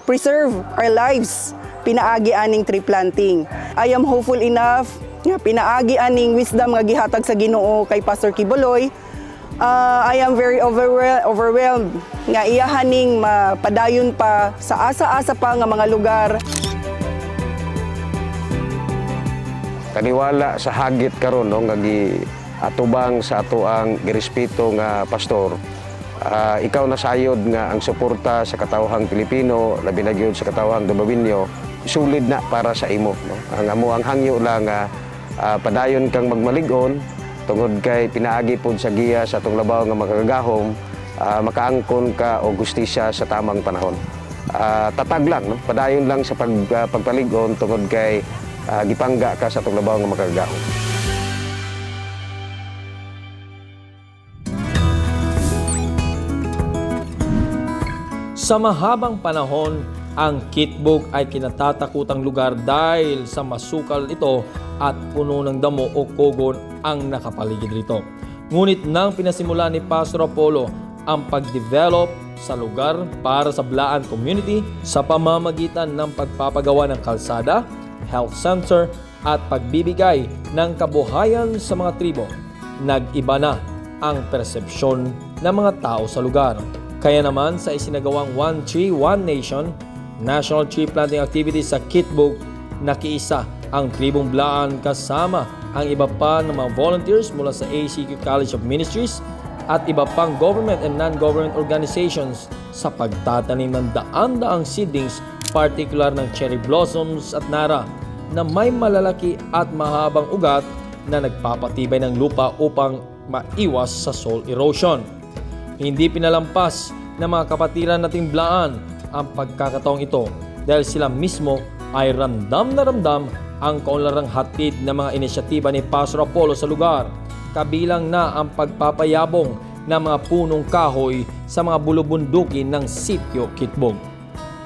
preserve our lives. Pinaagi aning tree planting. I am hopeful enough nga pinaagi aning wisdom nga gihatag sa Ginoo kay Pastor Kibuloy. I am very overwhelmed nga iyahaning mapadayon pa sa asa-asa pa nga mga lugar. Kaniwala sa hagit karon no nga atubang sa ato ang girespeto nga pastor. Ikaw na sayod nga ang suporta sa katawhang Pilipino, labi na gyud sa katawhang Dabawinyo, sulid na para sa imo no. Ang amo ang hangyo lang nga padayon kang magmalig-on tungod kay pinaagi pod sa giya sa atong labaw nga makagahom, makaangkon ka og gustisya sa tamang panahon. Tatag lang no, padayon lang sa pagpalig-on tungod kay gipangga ka sa atong labaw nga makagahom. Sa mahabang panahon, ang Kitbog ay kinatatakutang lugar dahil sa masukal ito at puno ng damo o kogon ang nakapaligid rito. Ngunit nang pinasimula ni Pastor Apollo ang pag-develop sa lugar para sa Blaan community sa pamamagitan ng pagpapagawa ng kalsada, health center at pagbibigay ng kabuhayan sa mga tribo, nag-iba na ang persepsyon ng mga tao sa lugar. Kaya naman sa isinagawang One Tree, One Nation National Tree Planting Activities sa Kitbog, nakiisa ang tribong Blaan kasama ang iba pa ng mga volunteers mula sa ACQ College of Ministries at iba pang government and non-government organizations sa pagtatanim ng daan-daang seedlings, partikular ng cherry blossoms at nara na may malalaki at mahabang ugat na nagpapatibay ng lupa upang maiwas sa soil erosion. Hindi pinalampas ng mga kapatiran nating Blaan ang pagkakataong ito dahil sila mismo ay ramdam na ramdam ang kaunlarang hatid ng mga inisyatiba ni Pastor Apollo sa lugar, kabilang na ang pagpapayabong ng mga punong kahoy sa mga bulubundukin ng sitio Kitbog.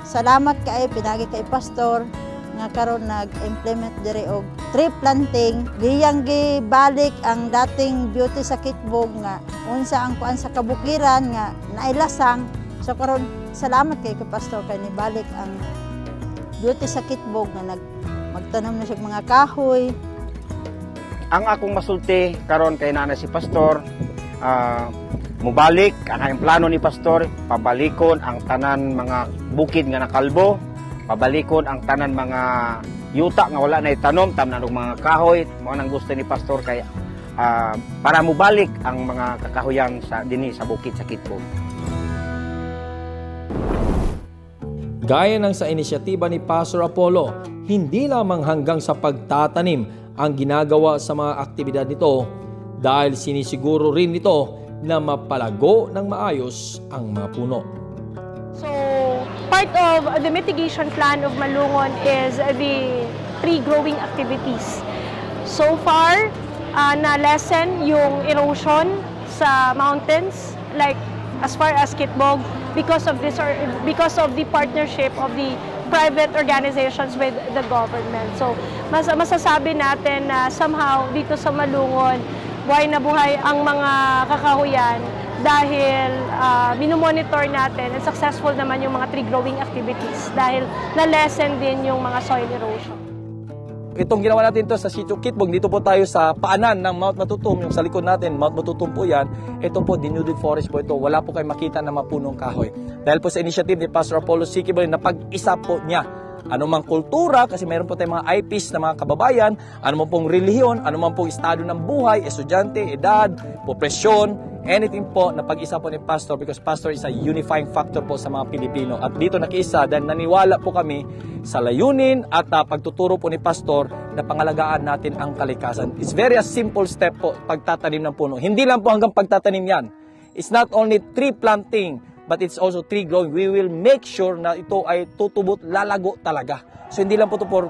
Salamat kay pinagi kay Pastor nga karon nag-implement diri og tree planting, giyang gibalik ang dating beauty sa Kitbog nga unsa ang kuan sa kabukiran nga nailasang. So karon salamat kay Pastor kay nibalik ang beauty sa Kitbog nga magtanom na siya mga kahoy. Ang akong masulti karon kay nana si Pastor, mubalik ang plano ni Pastor, pabalikon ang tanan mga bukid nga nakalbo, pabalikon ang tanan mga yuta nga wala na itanom, tamnan og mga kahoy. Mao nang gusto ni Pastor kay para mubalik ang mga kakahuyan sa dinhi sa bukid sa Kitbog. Gaya ng sa inisyatiba ni Pastor Apollo, hindi lamang hanggang sa pagtatanim ang ginagawa sa mga aktibidad nito dahil sinisiguro rin nito na mapalago ng maayos ang mga puno. So, part of the mitigation plan of Malungon is the tree growing activities. So far, na-lessen yung erosion sa mountains, like as far as Kitbog, because of the partnership of the private organizations with the government. So, masasabi natin na somehow dito sa Malungon, buhay na buhay ang mga kakahuyan dahil minomonitor natin and successful naman yung mga tree growing activities dahil na-lessen din yung mga soil erosion. Itong ginawa natin to sa Sitio Kitbog, dito po tayo sa paanan ng Mount Matutum, yung sa likod natin, Mount Matutum po yan. Ito po, denuded forest po ito. Wala po kayo makita na mapunong kahoy. Dahil po sa initiative ni Pastor Apollo C. Kibuloy, na pag-isa po niya anumang kultura, kasi mayroon po tayong mga IPs na mga kababayan, anumang pong relihiyon, anumang pong estado ng buhay, estudyante, edad, popresyon, anything po na pag-isa po ni Pastor, because Pastor is a unifying factor po sa mga Pilipino. At dito nakiisa dahil naniwala po kami sa layunin at pagtuturo po ni Pastor na pangalagaan natin ang kalikasan. It's very a simple step po, pagtatanim ng puno. Hindi lang po hanggang pagtatanim yan. It's not only tree planting, but it's also tree growing. We will make sure na ito ay tutubot, lalago talaga. So hindi lang po ito for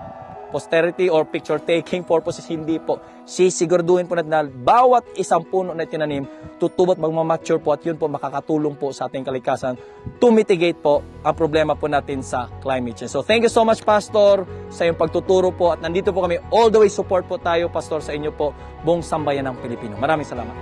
posterity or picture taking purposes, hindi po. Sisiguraduhin po natin na bawat isang puno na tinanim, tutubot, magmamature po, at yun po makakatulong po sa ating kalikasan to mitigate po ang problema po natin sa climate change. So thank you so much, Pastor, sa iyong pagtuturo po, at nandito po kami all the way, support po tayo, Pastor, sa inyo po, buong sambayan ng Pilipino. Maraming salamat.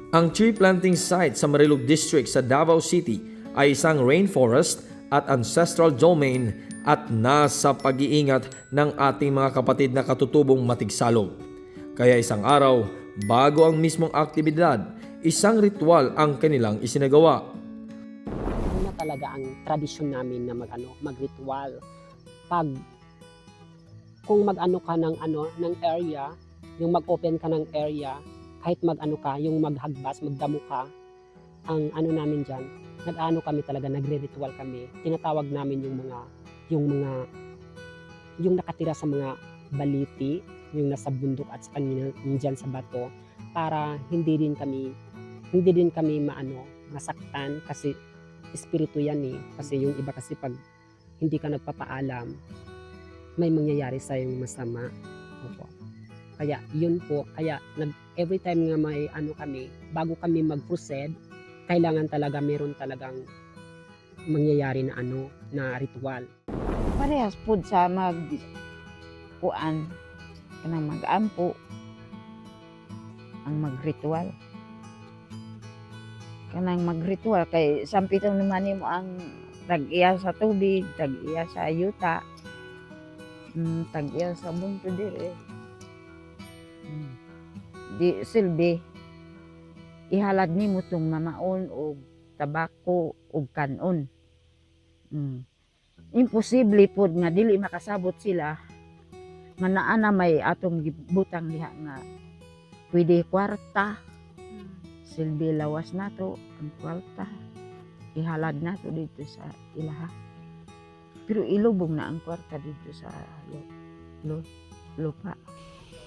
Ang tree planting site sa Marilog District sa Davao City ay isang rainforest at ancestral domain at nasa pag-iingat ng ating mga kapatid na katutubong matigsalog. Kaya isang araw, bago ang mismong aktibidad, isang ritual ang kanilang isinagawa. Ano na talaga ang tradisyon namin na mag-ritual. Kung mag-ano ka ng area, yung mag-open ka ng area, kahit yung maghagbas, magdamo ka, ang ano namin dyan, kami talaga, nagre-ritual kami. Tinatawag namin yung nakatira sa mga baliti, yung nasa bundok at sa kanina dyan sa bato, para hindi din kami masaktan, kasi espiritu yan eh. Kasi yung iba kasi pag hindi ka nagpapaalam, may mangyayari sa yung masama. Opo. Kaya yun po, every time nga may kami, bago kami mag-proceed, kailangan talaga meron talagang mangyayari na ritual. Parehas po sa kanang mag-ampo, ang mag-ritual. Kanang mag-ritual, kay sampitan naman mo ang tag-iya sa tubig, tag-iya sa ayuta, tag-iya sa bunto dire. Di silbi, ihalad ni mo itong mamaon o tabako o kanon. Imposible po nga dili makasabot sila nga naa na may atong butang diha nga pwede kwarta, silbi lawas nato ang kwarta, ihalad nato dito sa ilaha. Pero ilubong na ang kwarta dito sa lupa.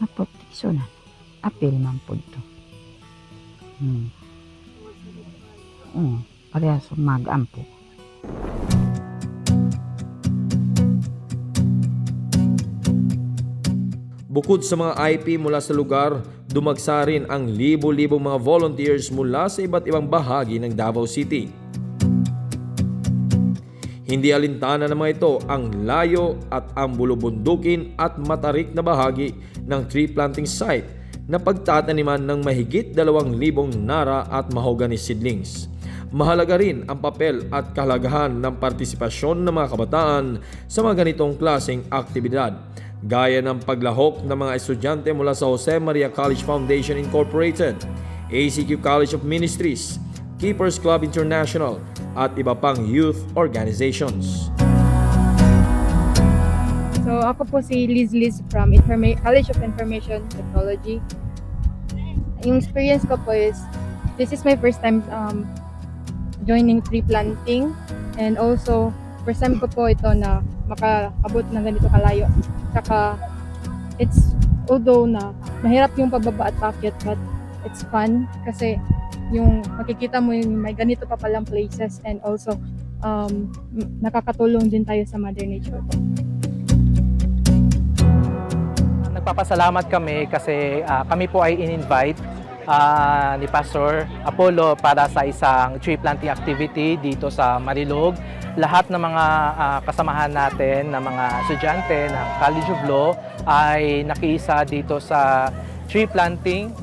Naprotekso na. Apil man po ito. Parehas mag-ampo. Bukod sa mga IP mula sa lugar, dumagsa rin ang libo-libong mga volunteers mula sa iba't ibang bahagi ng Davao City. Hindi alintana ng mga ito ang layo at ang bulubundukin at matarik na bahagi ng tree planting site na pagtataniman ng mahigit 2,000 nara at mahogany seedlings. Mahalaga rin ang papel at kahalagahan ng partisipasyon ng mga kabataan sa mga ganitong klaseng aktibidad, gaya ng paglahok ng mga estudyante mula sa Jose Maria College Foundation Incorporated, ACQ College of Ministries, Keepers Club International, at iba pang youth organizations. So ako po si Liz from College of Information Technology. Yung experience ko po is, this is my first time joining tree planting, and also first time ko po ito na makaabot ng ganito kalayo. Saka although na mahirap yung pababa at paakyat, but it's fun kasi yung makikita mo yung may ganito pa palang places, and also nakakatulong din tayo sa Mother Nature po. nagpapasalamat kami kasi kami po ay in-invite ni Pastor Apollo para sa isang tree planting activity dito sa Marilog. Lahat ng mga kasamahan natin, ng mga estudyante ng College of Law ay nakiisa dito sa tree planting.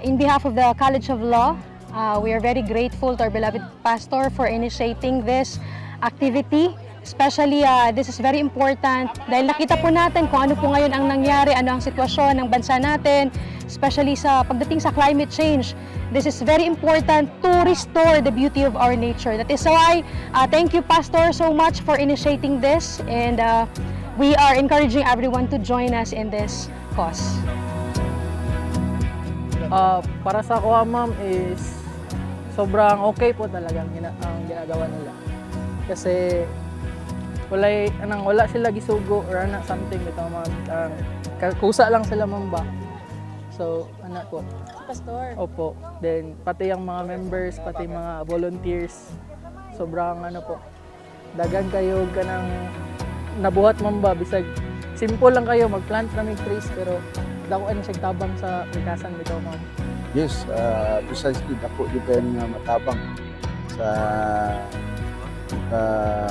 In behalf of the College of Law, we are very grateful to our beloved pastor for initiating this activity. Especially, this is very important dahil nakita po natin kung ano po ngayon ang nangyari, ano ang sitwasyon ng bansa natin, especially sa pagdating sa climate change. This is very important to restore the beauty of our nature. That is why, thank you, Pastor, so much for initiating this, and we are encouraging everyone to join us in this cause. Para sa ako, ma'am, is sobrang okay po talaga ang ginagawa nila. Kasi wala sila gisugo or something bitaw, ma'am. Kusa lang sila, ma'am ba. So, anak ko. Pastor. Opo. Then pati yung mga members, pati mga volunteers, sobrang po. Dagan kayo kanang nabuhat, ma'am ba. Bisag simple lang kayo mag-plant ng trees pero dako ani siya tabang sa pikasan bitaw, ma'am. Yes, precisely dako jud kayo nga matabang sa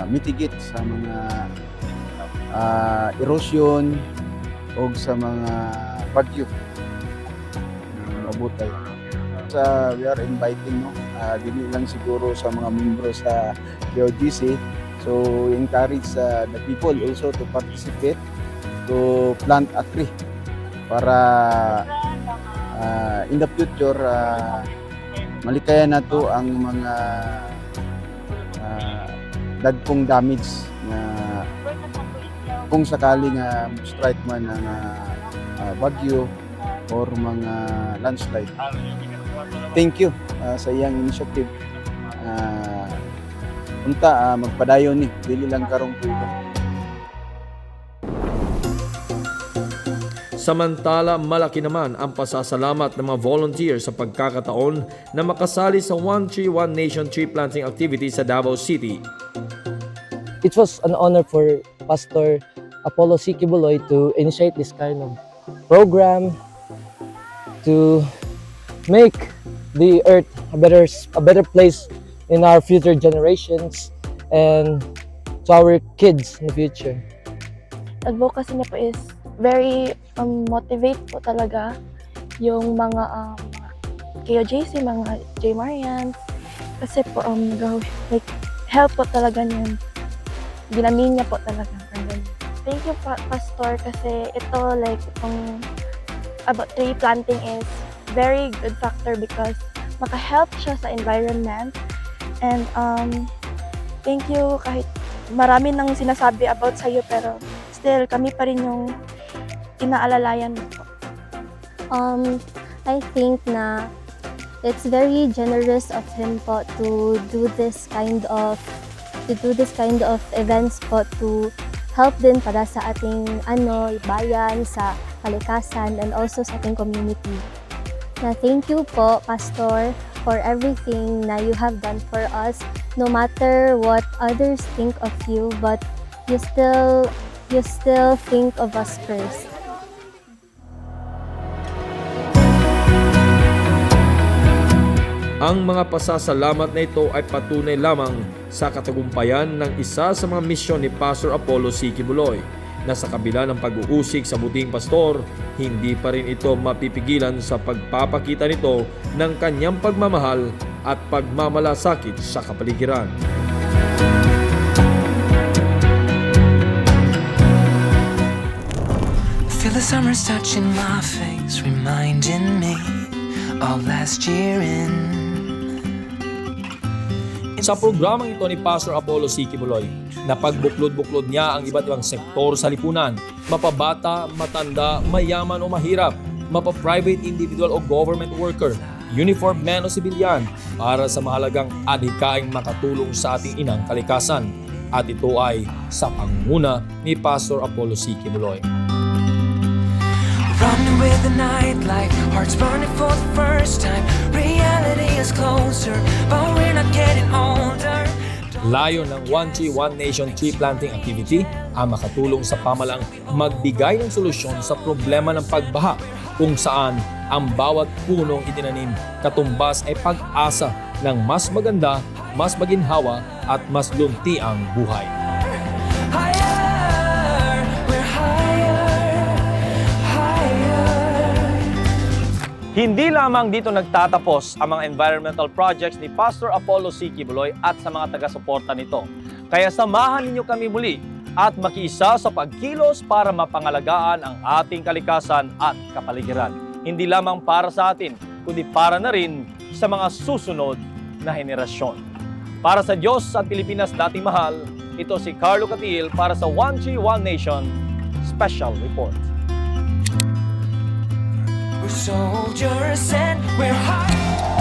mitigate sa mga erosion o sa mga bagyo na mabutay. We are inviting dili lang siguro sa mga membro sa KOGC, so we encourage the people also to participate to plant a tree para in the future malikayan na to ang mga dagkong damage na kung sakali nga strike man ng bagyo or mga landslide. Thank you sa iyang initiative. Unta magpadayon ni dili lang karong tuiga. Samantala, malaki naman ang pasasalamat ng mga volunteers sa pagkakataon na makasali sa One Tree, One Nation tree planting activity sa Davao City. It was an honor for Pastor Apollo C. Kibuloy to initiate this kind of program to make the earth a better place in our future generations and to our kids in the future. Advocacy niya po is very motivate po talaga yung mga KOJC, mga J. Marian, kasi po like help po talaga niya, ginamin niya po talaga. Thank you, Pastor, kasi ito like about tree planting is very good factor because maka-help siya sa environment, and thank you kahit marami nang sinasabi about sa iyo pero still kami pa rin yung inaalalayan mo po. I think na it's very generous of him po to do this kind of events po to help din para sa ating bayan, sa kalikasan, and also sa ating community. Na thank you po, Pastor, for everything na you have done for us. No matter what others think of you, but you still think of us first. Ang mga pasasalamat na ito ay patunay lamang sa katagumpayan ng isa sa mga misyon ni Pastor Apollo C. Kibuloy, na sa kabila ng pag-uusig sa buting pastor, hindi pa rin ito mapipigilan sa pagpapakita nito ng kanyang pagmamahal at pagmamalasakit sa kapaligiran. Feel the summer's touching my face, reminding me of last year in. Sa programang ito ni Pastor Apollo C. Kibuloy, na pagbuklod-buklod niya ang iba't ibang sektor sa lipunan, mapabata, matanda, mayaman o mahirap, mapa-private individual o government worker, uniform man o sibilyan, para sa mahalagang adhikaing makatulong sa ating inang kalikasan. At ito ay sa pangunguna ni Pastor Apollo C. Kibuloy. Running with the nightlight, hearts burning for the first time. Reality is closer, but we're not getting older. Layo ng One Tree, One Nation tree planting activity ang makatulong sa pamalang magbigay ng solusyon sa problema ng pagbaha kung saan ang bawat punong itinanim katumbas ay pag-asa ng mas maganda, mas maginhawa at mas luntiang buhay. Hindi lamang dito nagtatapos ang mga environmental projects ni Pastor Apollo C. Quiboloy at sa mga taga-suporta nito. Kaya samahan ninyo kami muli at makiisa sa pagkilos para mapangalagaan ang ating kalikasan at kapaligiran. Hindi lamang para sa atin, kundi para na rin sa mga susunod na henerasyon. Para sa Diyos at Pilipinas dating mahal, ito si Carlo Catil para sa One Tree, One Nation Special Report. We're soldiers and we're high.